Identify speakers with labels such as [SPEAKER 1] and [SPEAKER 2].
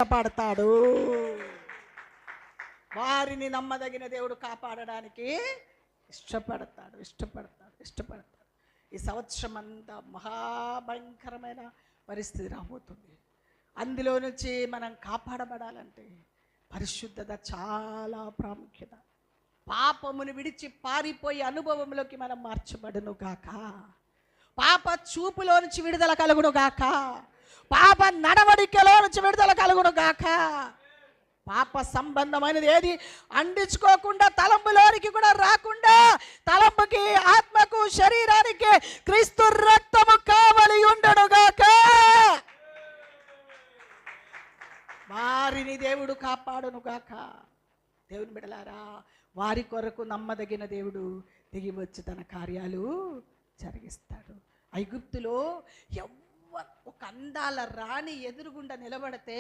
[SPEAKER 1] కాపాడతాడు. వారిని నమ్మదగిన దేవుడు కాపాడడానికి ఇష్టపడతాడు. ఈ సంవత్సరం అంతా మహాభయంకరమైన పరిస్థితి రాబోతుంది. అందులో నుంచి మనం కాపాడబడాలంటే పరిశుద్ధత చాలా ప్రాముఖ్యత. పాపమును విడిచి పారిపోయే అనుభవంలోకి మనం మార్చబడును గాక. పాప చూపులో నుంచి విడుదల కలుగును గాక. పాప నడవడికలో నుంచి విడుదల కలుగును గాక. పాప సంబంధమైనది ఏది అందించుకోకుండా తలంపులోనికి కూడా రాకుండా, తలంపుకి ఆత్మకు శరీరానికి క్రీస్తు రక్తము కావలి ఉండడు గాక. వారిని దేవుడు కాపాడును గాక. దేవుని బిడ్డలారా, వారి కొరకు నమ్మదగిన దేవుడు దిగి వచ్చి తన కార్యాలు జరిగిస్తాడు. ఐగుప్తులో ఒక అందాల రాణి ఎదురుగుండా నిలబడితే